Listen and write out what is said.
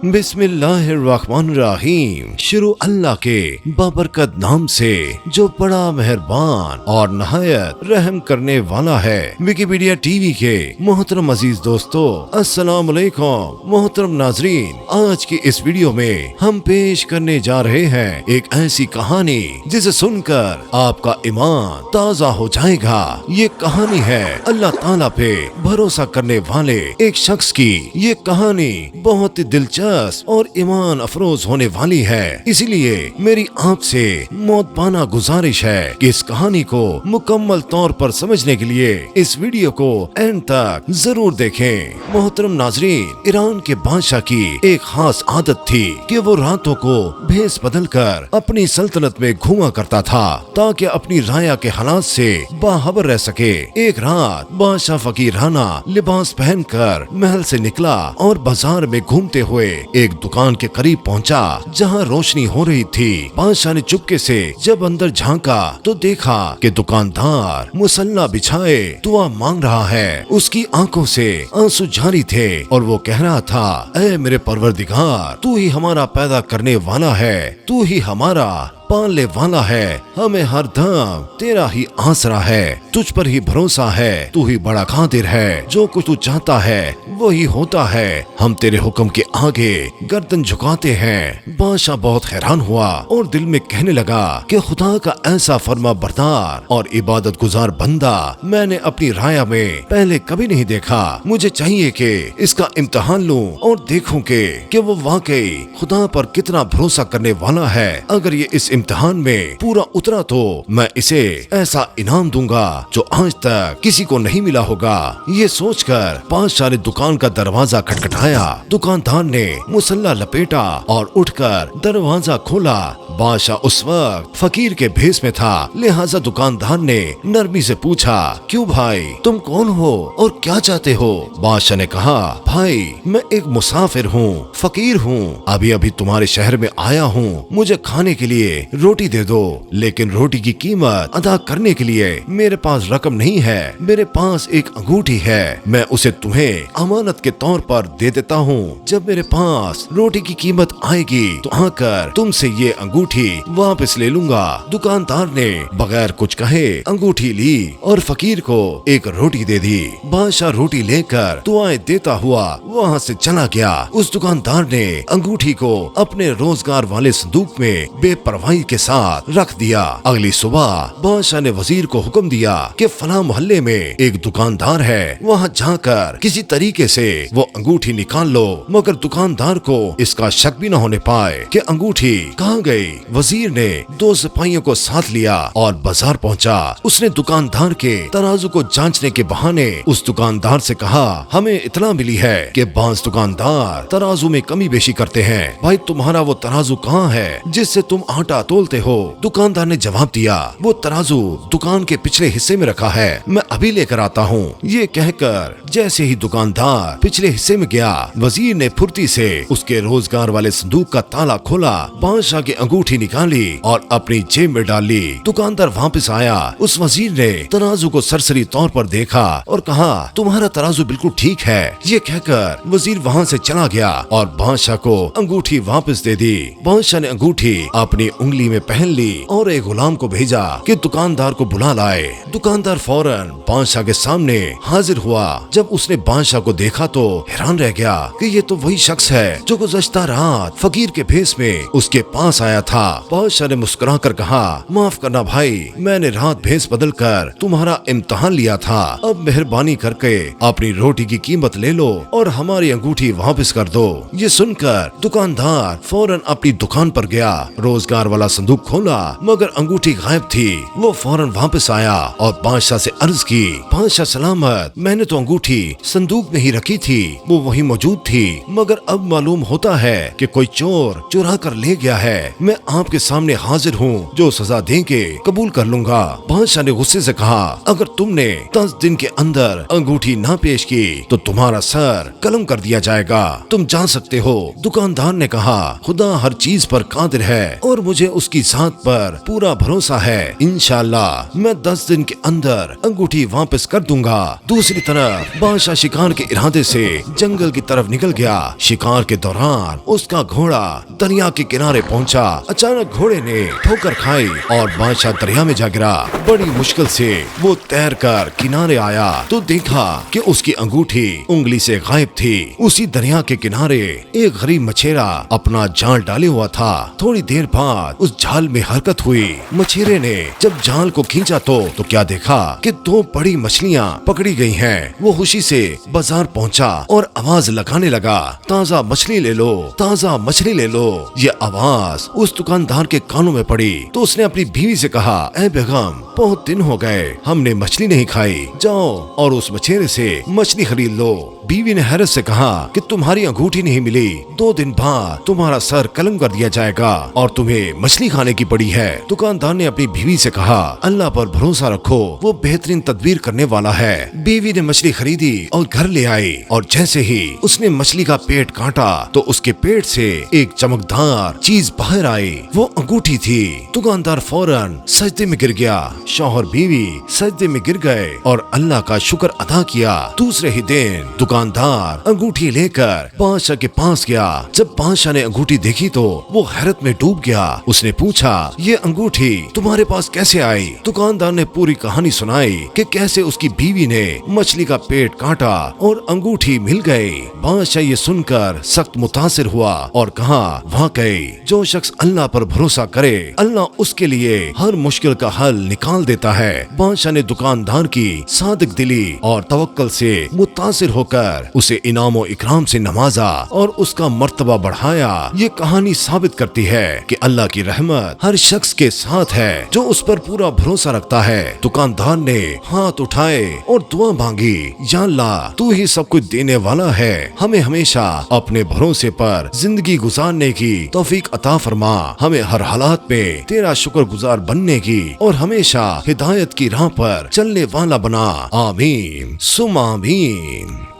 बिस्मिल्लाहिर्रहमानिर्रहीम। शुरू अल्लाह के बाबरकत नाम से जो बड़ा मेहरबान और नहायत रहम करने वाला है। विकिपीडिया टीवी के मोहतरम अजीज दोस्तों, अस्सलाम वालेकुम। मोहतरम नाजरीन, आज की इस वीडियो में हम पेश करने जा रहे हैं एक ऐसी कहानी जिसे सुनकर आपका ईमान ताज़ा हो जाएगा। ये कहानी है अल्लाह ताला पे भरोसा करने वाले एक शख्स की। ये कहानी बहुत ही दिलचस्प और ईमान अफरोज होने वाली है, इसलिए मेरी आपसे मौतबाना गुजारिश है कि इस कहानी को मुकम्मल तौर पर समझने के लिए इस वीडियो को एंड तक जरूर देखें। मोहतरम नाजरीन, ईरान के बादशाह की एक खास आदत थी कि वो रातों को भेस बदल कर अपनी सल्तनत में घूमा करता था ताकि अपनी राया के हालात से बाखबर रह सके। एक रात बादशाह फकीराना लिबास पहनकर महल से निकला और बाजार में घूमते हुए एक दुकान के करीब पहुंचा जहां रोशनी हो रही थी। बादशाह ने चुपके से जब अंदर झांका तो देखा कि दुकानदार मुसल्ला बिछाए दुआ मांग रहा है। उसकी आंखों से आंसू जारी थे और वो कह रहा था, ऐ मेरे परवरदिगार, तू ही हमारा पैदा करने वाला है, तू ही हमारा पालने वाला है, हमें हर दम तेरा ही आसरा है, तुझ पर ही भरोसा है, तू ही बड़ा कादिर है, जो कुछ तू चाहता है वही होता है, हम तेरे हुक्म के आगे गर्दन झुकाते हैं। बादशाह बहुत हैरान हुआ और दिल में कहने लगा कि खुदा का ऐसा फर्मा बरदार और इबादत गुजार बंदा मैंने अपनी राया में पहले कभी नहीं देखा। मुझे चाहिए कि इसका इम्तिहान लूं और देखूं कि वो वाकई खुदा पर कितना भरोसा करने वाला है। अगर ये इस इम्तिहान में पूरा उतरा तो मैं इसे ऐसा इनाम दूंगा जो आज तक किसी को नहीं मिला होगा। ये सोचकर बादशाह ने दुकान का दरवाजा खटखटाया। दुकानदार ने मुसल्ला लपेटा और उठकर दरवाजा खोला। बादशाह उस वक्त फकीर के भेस में था, लिहाजा दुकानदार ने नरमी से पूछा, क्यों भाई, तुम कौन हो और क्या चाहते हो? बादशाह ने कहा, भाई मैं एक मुसाफिर हूँ, फकीर हूँ, अभी अभी तुम्हारे शहर में आया हूँ, मुझे खाने के लिए रोटी दे दो, लेकिन रोटी की कीमत अदा करने के लिए मेरे पास रकम नहीं है। मेरे पास एक अंगूठी है, मैं उसे तुम्हें अमानत के तौर पर दे देता हूँ। जब मेरे पास रोटी की कीमत आएगी तो आकर तुमसे ये अंगूठी वापस ले लूंगा। दुकानदार ने बगैर कुछ कहे अंगूठी ली और फकीर को एक रोटी दे दी। बादशाह रोटी लेकर दुआएं देता हुआ वहाँ से चला गया। उस दुकानदार ने अंगूठी को अपने रोजगार वाले संदूक में बेपरवाही के साथ रख दिया। अगली सुबह बादशाह ने वजीर को हुक्म दिया कि फला मोहल्ले में एक दुकानदार है, वहाँ जाकर किसी तरीके से वो अंगूठी निकाल लो, मगर दुकानदार को इसका शक भी न होने पाए कि अंगूठी कहाँ गई। वजीर ने 2 सिपाहियों को साथ लिया और बाजार पहुंचा। उसने दुकानदार के तराजू को जांचने के बहाने उस दुकानदार से कहा, हमें इतना मिली है कि बाज़ दुकानदार तराजू में कमी बेशी करते हैं, भाई तुम्हारा वो तराजू कहाँ है जिससे तुम आटा तोलते हो? दुकानदार ने जवाब दिया, वो तराजू दुकान के पिछले हिस्से में रखा है, मैं अभी लेकर आता हूँ। ये कहकर जैसे ही दुकानदार पिछले हिस्से में गया, वजीर ने फुर्ती से उसके रोजगार वाले संदूक का ताला खोला, बादशाह की अंगूठी निकाली और अपनी जेब में डाल ली। दुकानदार वापस आया। उस वजीर ने तराजू को सरसरी तौर पर देखा और कहा, तुम्हारा तराजू बिल्कुल ठीक है। ये कहकर वजीर वहाँ से चला गया और बादशाह को अंगूठी वापस दे दी। बादशाह ने अंगूठी अपनी उंगली में पहन ली और एक गुलाम को भेजा कि दुकानदार को बुला लाए। दुकानदार फौरन बादशाह के सामने हाजिर हुआ। जब उसने बादशाह को देखा तो हैरान रह गया कि ये तो वही शख्स है जो गुज़श्ता रात फकीर के भेस में उसके पास आया था। बादशाह ने मुस्कुरा कर कहा, माफ करना भाई, मैंने रात भेस बदल कर तुम्हारा इम्तिहान लिया था, अब मेहरबानी करके अपनी रोटी की कीमत ले लो और हमारी अंगूठी वापस कर दो। ये सुनकर दुकानदार फौरन अपनी दुकान पर गया, रोजगार वाला संदूक खोला, मगर अंगूठी गायब थी। वो फौरन वापस आया और बादशाह से अर्ज की, बादशाह सलामत, मैंने तो अंगूठी संदूक में ही रखी थी, वो वही मौजूद थी, मगर अब मालूम होता है कि कोई चोर चुरा कर ले गया है। मैं आपके सामने हाजिर हूँ, जो सजा देंगे कबूल कर लूंगा। बादशाह ने गुस्से से कहा, अगर तुमने 10 दिन के अंदर अंगूठी ना पेश की तो तुम्हारा सर कलम कर दिया जाएगा, तुम जा सकते हो। दुकानदार ने कहा, खुदा हर चीज पर कादिर है और मुझे اس کی ذات پر پورا بھروسہ ہے، انشاءاللہ میں 10 دن کے اندر انگوٹھی واپس کر دوں گا۔ دوسری طرف بادشاہ شکار کے ارادے سے جنگل کی طرف نکل گیا۔ شکار کے دوران اس کا گھوڑا دریا کے کنارے پہنچا۔ اچانک گھوڑے نے ٹھوکر کھائی اور بادشاہ دریا میں جا گرا۔ بڑی مشکل سے وہ تیر کر کنارے آیا تو دیکھا کہ اس کی انگوٹھی انگلی سے غائب تھی۔ اسی دریا کے کنارے ایک غریب مچھیرا اپنا جال ڈالے ہوا تھا۔ تھوڑی دیر بعد اس جال میں حرکت ہوئی۔ مچھیرے نے جب جال کو کھینچا تو کیا دیکھا کہ 2 بڑی مچھلیاں پکڑی گئی ہیں۔ وہ خوشی سے بازار پہنچا اور آواز لگانے لگا، تازہ مچھلی لے لو، تازہ مچھلی لے لو۔ یہ آواز اس دکاندار کے کانوں میں پڑی تو اس نے اپنی بیوی سے کہا، اے بیگم، بہت دن ہو گئے ہم نے مچھلی نہیں کھائی، جاؤ اور اس مچھیرے سے مچھلی خرید لو۔ بیوی نے حیرت سے کہا کہ تمہاری انگوٹھی نہیں ملی، 2 دن بعد تمہارا سر قلم کر دیا جائے گا اور تمہیں مچھلی کھانے کی پڑی ہے۔ دکاندار نے اپنی بیوی سے کہا، اللہ پر بھروسہ رکھو، وہ بہترین تدبیر کرنے والا ہے۔ بیوی نے مچھلی خریدی اور گھر لے آئی اور جیسے ہی اس نے مچھلی کا پیٹ کاٹا تو اس کے پیٹ سے ایک چمکدار چیز باہر آئی، وہ انگوٹھی تھی۔ دکاندار فوراً سجدے میں گر گیا۔ شوہر بیوی سجدے میں گر گئے اور اللہ کا شکر ادا کیا۔ دوسرے ہی دن دکاندار انگوٹھی لے کر بادشاہ کے پاس گیا۔ جب بادشاہ نے انگوٹھی دیکھی تو وہ حیرت میں ڈوب گیا۔ اس نے پوچھا، یہ انگوٹھی تمہارے پاس کیسے آئی؟ دکاندار نے پوری کہانی سنائی کہ کیسے اس کی بیوی نے مچھلی کا پیٹ کاٹا اور انگوٹھی مل گئی۔ بادشاہ یہ سن کر سخت متاثر ہوا اور کہا، واقعی جو شخص اللہ پر بھروسہ کرے اللہ اس کے لیے ہر مشکل کا حل نکال دیتا ہے۔ بادشاہ نے دکاندار کی صادق دلی اور توکل سے متاثر ہو کر اسے انعام و اکرام سے نوازا اور اس کا مرتبہ بڑھایا۔ یہ کہانی ثابت کرتی ہے کہ اللہ کی رحمت ہر شخص کے ساتھ ہے جو اس پر پورا بھروسہ رکھتا ہے۔ دکاندار نے ہاتھ اٹھائے اور دعا مانگی، یا اللہ تو ہی سب کچھ دینے والا ہے، ہمیں ہمیشہ اپنے بھروسے پر زندگی گزارنے کی توفیق عطا فرما، ہمیں ہر حالات میں تیرا شکر گزار بننے کی اور ہمیشہ ہدایت کی راہ پر چلنے والا بنا، آمین ثم آمین۔